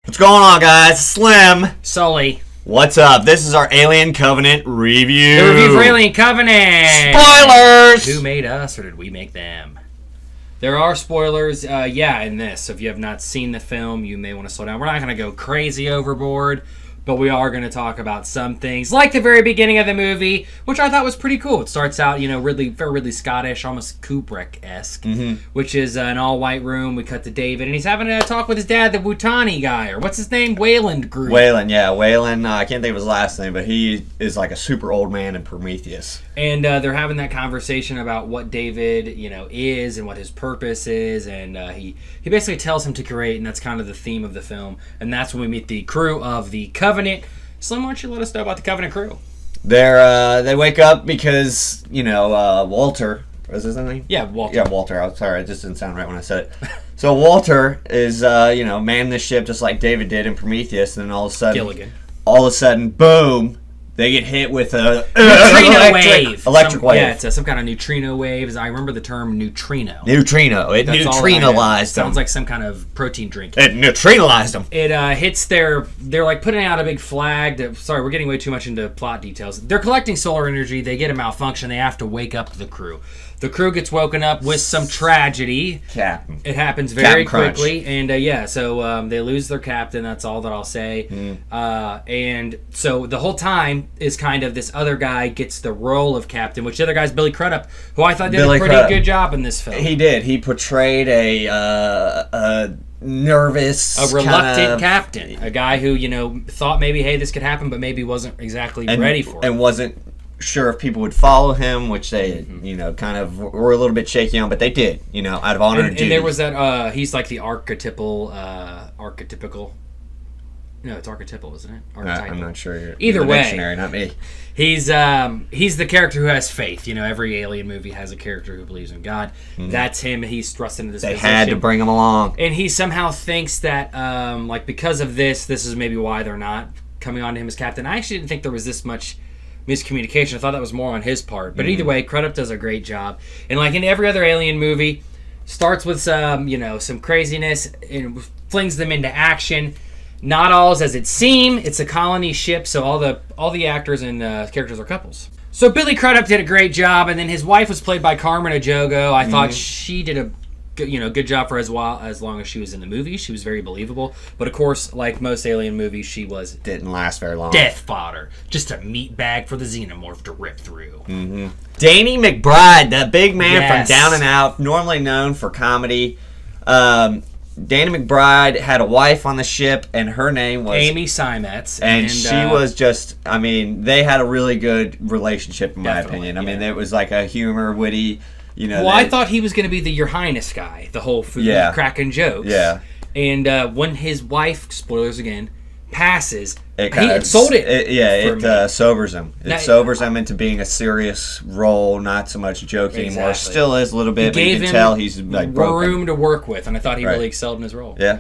What's going on, guys? Slim. Sully. What's up? This is our Alien Covenant review. The review for Alien Covenant. Spoilers! Who made us, or did we make them? There are spoilers, in this. So if you have not seen the film, you may want to slow down. We're not going to go crazy overboard, but we are going to talk about some things, like the very beginning of the movie, which I thought was pretty cool. It starts out, very Scottish, almost Kubrick-esque, which is an all-white room. We cut to David, and he's having a talk with his dad, the Bhutani guy, or what's his name? Wayland Group. Wayland. I can't think of his last name, but he is like a super old man in Prometheus. And they're having that conversation about what David, is and what his purpose is, and he basically tells him to create, and that's kind of the theme of the film. And that's when we meet the crew of the Covenant. Slim, why don't you let us know about the Covenant crew? They wake up because Walter. Was his name? Yeah, Walter. Yeah, Walter. I'm sorry, it just didn't sound right when I said it. So Walter is manning the ship just like David did in Prometheus, and then all of a sudden, boom. They get hit with a electric wave. Yeah, it's some kind of neutrino wave. I remember the term neutrino. Neutrino. It neutrinoized them. Sounds like some kind of protein drink. It neutrinoized them. It hits they're like putting out a big flag. Sorry, we're getting way too much into plot details. They're collecting solar energy. They get a malfunction. They have to wake up the crew. The crew gets woken up with some tragedy. Captain. It happens very quickly. And so they lose their captain. That's all that I'll say. And so the whole time is kind of this other guy gets the role of captain, which the other guy's Billy Crudup, who I thought did a pretty good job in this film. He did. He portrayed a nervous, a reluctant captain. A guy who, thought maybe, hey, this could happen, but maybe wasn't exactly ready for it. And wasn't sure if people would follow him, which they, kind of were a little bit shaky on, but they did, out of honor and duty. And there was that, he's like the archetypical, no, it's archetypal, isn't it? I'm not sure. Either way, dictionary, not me. He's the character who has faith. Every alien movie has a character who believes in God. That's him. He's thrust into this position. They had to bring him along. And he somehow thinks that, because of this is maybe why they're not coming on to him as captain. I actually didn't think there was this much miscommunication. I thought that was more on his part. But either way, Crudup does a great job. And like in every other alien movie, starts with some craziness and flings them into action. Not all is as it seems. It's a colony ship, so all the actors and characters are couples. So Billy Crudup did a great job, and then his wife was played by Carmen Ejogo. I thought she did a good job for as long as she was in the movie. She was very believable. But of course, like most alien movies, she didn't last very long. Death fodder, just a meat bag for the xenomorph to rip through. Danny McBride, that big man from Down and Out, normally known for comedy. Danny McBride had a wife on the ship, and her name was Amy Simetz. And she was just, they had a really good relationship, in my opinion. It was like a humor, witty, I thought he was going to be the Your Highness guy, the whole food cracking jokes. Yeah. And when his wife, spoilers again, passes, it sold it. It sobers him. It sobers him into being a serious role, not so much joking anymore. Still is a little bit, but you can tell he's like broken. Room to work with, and I thought he really excelled in his role. Yeah.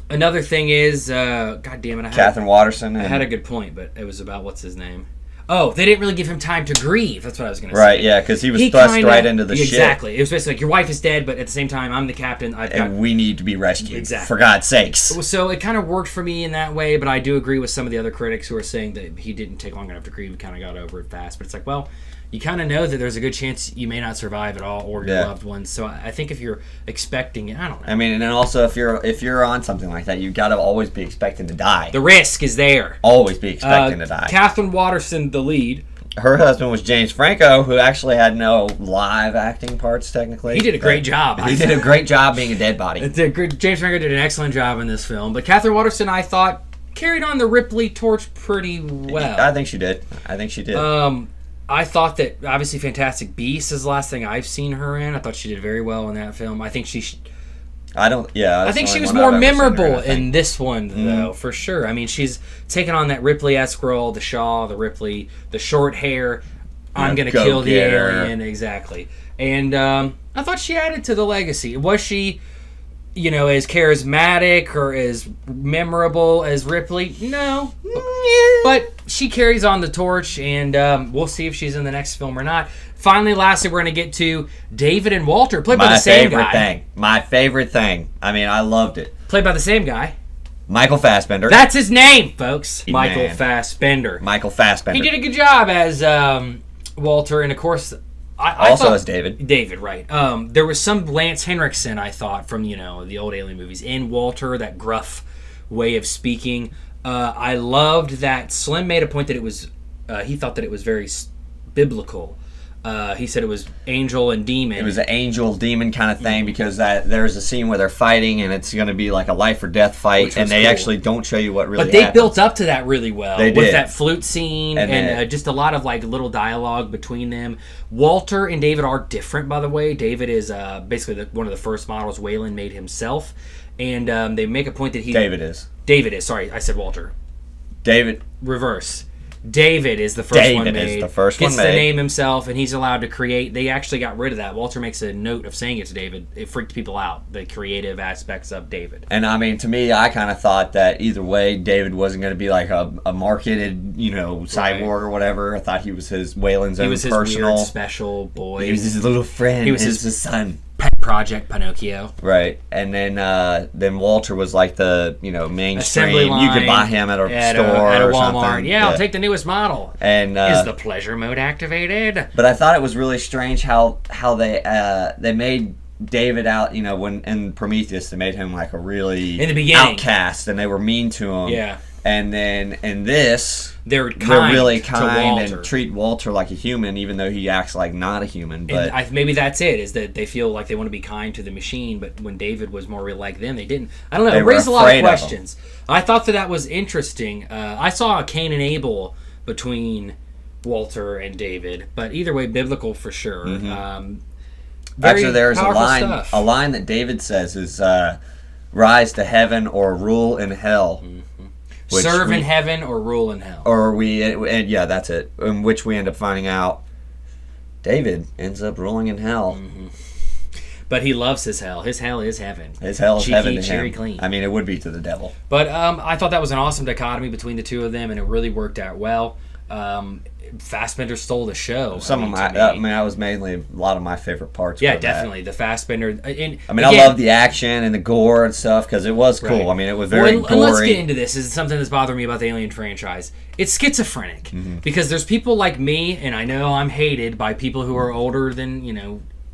Another thing is, God damn it, Catherine Watterson. I had a good point, but it was about what's his name. Oh, they didn't really give him time to grieve. That's what I was going to say. Right, yeah, because he was thrust right into the ship. Exactly. It was basically like, your wife is dead, but at the same time, I'm the captain. And we need to be rescued. Exactly. For God's sakes. So it kind of worked for me in that way, but I do agree with some of the other critics who are saying that he didn't take long enough to grieve. He kind of got over it fast. But it's like, well, you kind of know that there's a good chance you may not survive at all, or your loved ones. So I think if you're expecting it, I don't know. And then also if you're on something like that, you got to always be expecting to die. The risk is there. Always be expecting to die. Catherine Watterson, the lead. Her husband was James Franco, who actually had no live acting parts, technically. He did a great job. He did a great job being a dead body. James Franco did an excellent job in this film. But Catherine Watterson, I thought, carried on the Ripley torch pretty well. I think she did. I thought that, obviously, Fantastic Beasts is the last thing I've seen her in. I thought she did very well in that film. I think she... I think she was more memorable in this one, though, for sure. She's taken on that Ripley-esque role, the Shaw, the Ripley, the short hair, I'm going to kill the alien, exactly. And I thought she added to the legacy. Was she, as charismatic or as memorable as Ripley? No. But she carries on the torch, and we'll see if she's in the next film or not. Finally, lastly, we're going to get to David and Walter, played by the same guy. My favorite thing. I loved it. Played by the same guy. Michael Fassbender. That's his name, folks. Michael Man. Fassbender. Michael Fassbender. He did a good job as Walter, and of course, I also thought, as David. David, right? There was some Lance Henriksen, I thought, from the old Alien movies in Walter, that gruff way of speaking. I loved that Slim made a point that it was. He thought that it was very biblical. He said it was angel and demon. It was an angel demon kind of thing because there's a scene where they're fighting and it's going to be like a life or death fight, and they actually don't show you what really. But they happens. built up to that really well They with did. that flute scene and just a lot of like little dialogue between them. Walter and David are different, by the way. David is basically one of the first models Wayland made himself, and they make a point that David is. Sorry, I said Walter. Reverse. David is the first one made. David is the first one Gets made. the name himself, and he's allowed to create. They actually got rid of that. Walter makes a note of saying it to David. It freaked people out, the creative aspects of David. And I mean, to me, I kind of thought that either way, David wasn't going to be like a marketed, cyborg or whatever. I thought he was Wayland's own personal. He was his weird special boy. He was his little friend. He was his son. Pet project Pinocchio. Right, and then Walter was like the mainstream. Assembly line, you could buy him at a store at a or Walmart. something. Yeah, I'll take the newest model. And is the pleasure mode activated? But I thought it was really strange how they made David out. When in Prometheus they made him like a really in the beginning outcast, and they were mean to him. Yeah. And then in this, they're really kind and treat Walter like a human, even though he acts like not a human. But and maybe that's it, is that they feel like they want to be kind to the machine, but when David was more like them, they didn't. I don't know. It raised a lot of questions. I thought that was interesting. I saw a Cain and Abel between Walter and David, but either way, biblical for sure. Mm-hmm. Actually, there's a line that David says is rise to heaven or rule in hell. Mm-hmm. Serve in heaven or rule in hell. Yeah, that's it. In which we end up finding out David ends up ruling in hell. Mm-hmm. But he loves his hell. His hell is heaven. His hell is heaven to him. Clean. I mean, it would be to the devil. But I thought that was an awesome dichotomy between the two of them, and it really worked out well. Fassbender stole the show. That was mainly a lot of my favorite parts. Yeah, definitely. The Fassbender. I love the action and the gore and stuff because it was cool. Right. I mean, it was very gory. And let's get into this. This is something that's bothering me about the Alien franchise. It's schizophrenic because there's people like me, and I know I'm hated by people who are older than,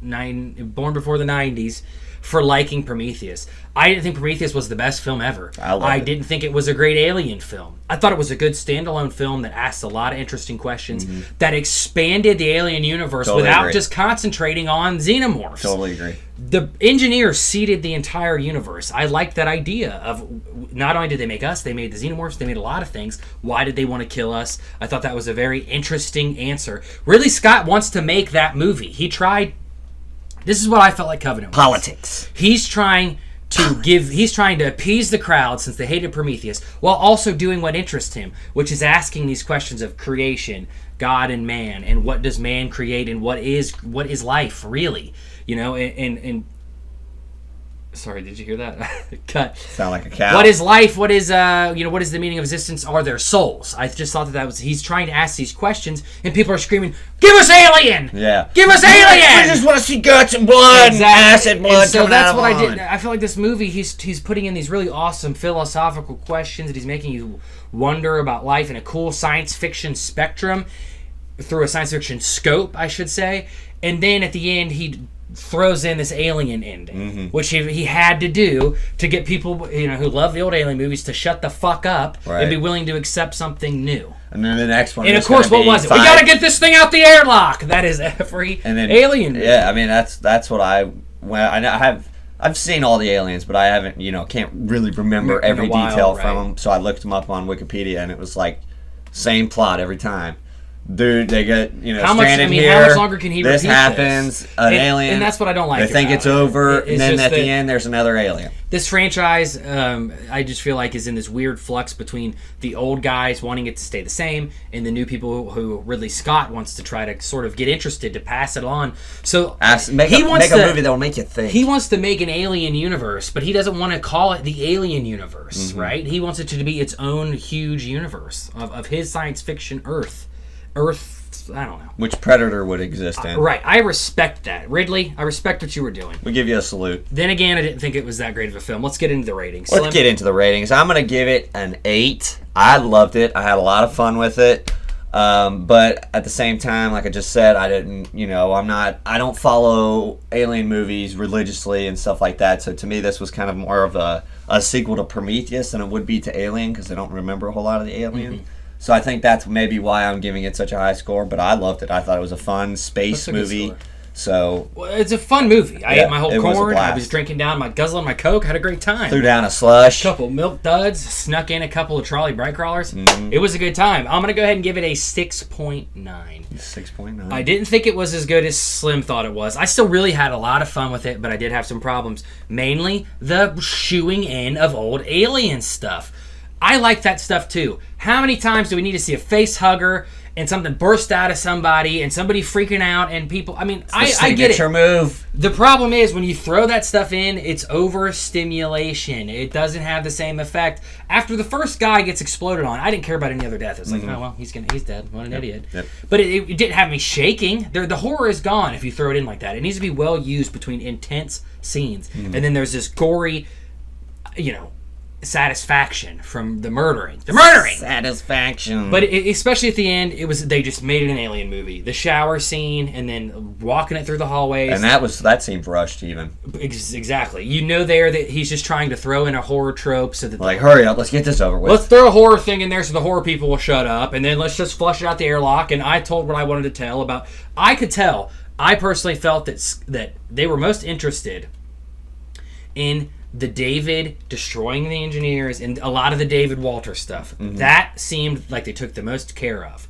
born before the 90s, for liking Prometheus. I didn't think Prometheus was the best film ever. I didn't think it was a great Alien film. I thought it was a good standalone film that asked a lot of interesting questions, that expanded the Alien universe without just concentrating on xenomorphs. Totally agree. The engineers seeded the entire universe. I liked that idea of not only did they make us, they made the xenomorphs, they made a lot of things. Why did they want to kill us? I thought that was a very interesting answer. Ridley Scott wants to make that movie. He tried. This is what I felt like Covenant was. Politics. He's trying to appease the crowd since they hated Prometheus, while also doing what interests him, which is asking these questions of creation, God and man, and what does man create, and what is life really? Sorry, did you hear that? Cut. Sound like a cow. What is life? What is what is the meaning of existence? Are there souls? I just thought that was he's trying to ask these questions, and people are screaming, "Give us Alien! Yeah, give us Alien! We just want to see guts and blood, acid blood." And so that's what I did. I feel like this movie, he's putting in these really awesome philosophical questions, and he's making you wonder about life in a cool science fiction spectrum, through a science fiction scope, I should say. And then at the end, he throws in this Alien ending, which he had to do to get people who love the old Alien movies to shut the fuck up and be willing to accept something new. And then the next one, and of course, what was it? We gotta get this thing out the airlock. That is every Alien movie. Yeah, I mean that's what I've seen all the Aliens, but I haven't can't really remember every detail from them. So I looked them up on Wikipedia, and it was like same plot every time. Dude, they get stranded here. How much longer can he repeat this? Happens. An alien, and that's what I don't like. They think it's over, and then at the end, there's another alien. This franchise, I just feel like, is in this weird flux between the old guys wanting it to stay the same, and the new people who Ridley Scott wants to try to sort of get interested to pass it on. So make a movie that will make you think. He wants to make an Alien universe, but he doesn't want to call it the Alien universe, right? He wants it to be its own huge universe of his science fiction Earth I don't know. Which Predator would exist in. Right. I respect that. Ridley, I respect what you were doing. We give you a salute. Then again, I didn't think it was that great of a film. Let's get into the ratings. Let's get into the ratings. I'm going to give it an 8. I loved it. I had a lot of fun with it. But at the same time, like I just said, I don't follow alien movies religiously and stuff like that. So to me, this was kind of more of a sequel to Prometheus than it would be to Alien, because I don't remember a whole lot of the Alien. Mm-hmm. So I think that's maybe why I'm giving it such a high score. But I loved it. I thought it was a fun space movie. So it's a fun movie. I ate my whole corn. I was drinking down guzzling my Coke. Had a great time. Threw down a slush. Couple milk duds. Snuck in a couple of trolley bright crawlers. Mm-hmm. It was a good time. I'm gonna go ahead and give it a 6.9. 6.9. I didn't think it was as good as Slim thought it was. I still really had a lot of fun with it, but I did have some problems. Mainly the shooing in of old Alien stuff. I like that stuff too. How many times do we need to see a face hugger and something burst out of somebody and somebody freaking out and people... I mean, I get it. Move. The problem is when you throw that stuff in, it's overstimulation. It doesn't have the same effect. After the first guy gets exploded on, I didn't care about any other death. It's like, oh, well, he's dead. What an idiot. Yep. But it didn't have me shaking. The horror is gone if you throw it in like that. It needs to be well used between intense scenes. Mm-hmm. And then there's this gory, satisfaction from the murdering. Satisfaction. But especially at the end, they just made it an Alien movie. The shower scene and then walking it through the hallways. And that seemed rushed even. Exactly. There that he's just trying to throw in a horror trope so that hurry up, let's get this over with. Let's throw a horror thing in there so the horror people will shut up, and then let's just flush it out the airlock. And I told what I wanted to tell about. I could tell. I personally felt that they were most interested in the David destroying the engineers and a lot of the David Walter stuff. Mm-hmm. That seemed like they took the most care of.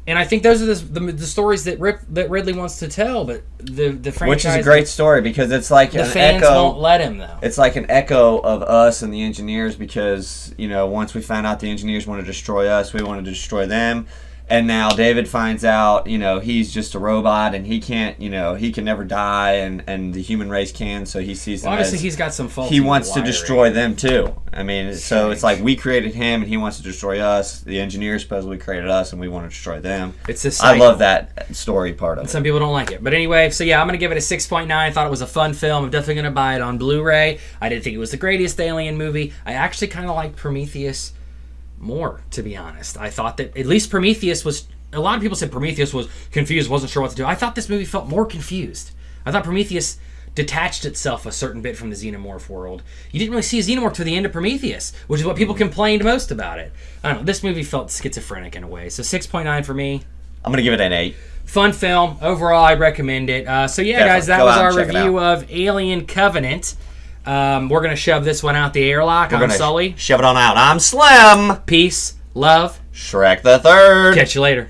And I think those are the stories that Ridley wants to tell, but the franchise... Which is a great story, because it's like an echo... The fans won't let him, though. It's like an echo of us and the engineers, because, once we found out the engineers want to destroy us, we wanted to destroy them. And now David finds out, he's just a robot and he can't, he can never die, and the human race can, so he sees them obviously he's got some faults. He wants to destroy them too. I mean, so it's like we created him and he wants to destroy us. The engineers supposedly created us and we want to destroy them. It's a cycle. I love that story part of it. Some people don't like it. But anyway, so yeah, I'm going to give it a 6.9. I thought it was a fun film. I'm definitely going to buy it on Blu-ray. I didn't think it was the greatest Alien movie. I actually kind of liked Prometheus more, to be honest. I thought that at least Prometheus was... A lot of people said Prometheus was confused, wasn't sure what to do. I thought this movie felt more confused. I thought Prometheus detached itself a certain bit from the xenomorph world. You didn't really see a xenomorph to the end of Prometheus, which is what people complained most about it. I don't know. This movie felt schizophrenic in a way. So 6.9 for me. I'm going to give it an 8. Fun film. Overall, I'd recommend it. So yeah, definitely. Guys, that was our review of Alien Covenant. We're going to shove this one out the airlock. I'm Sully. Shove it on out. I'm Slim. Peace. Love. Shrek the Third. Catch you later.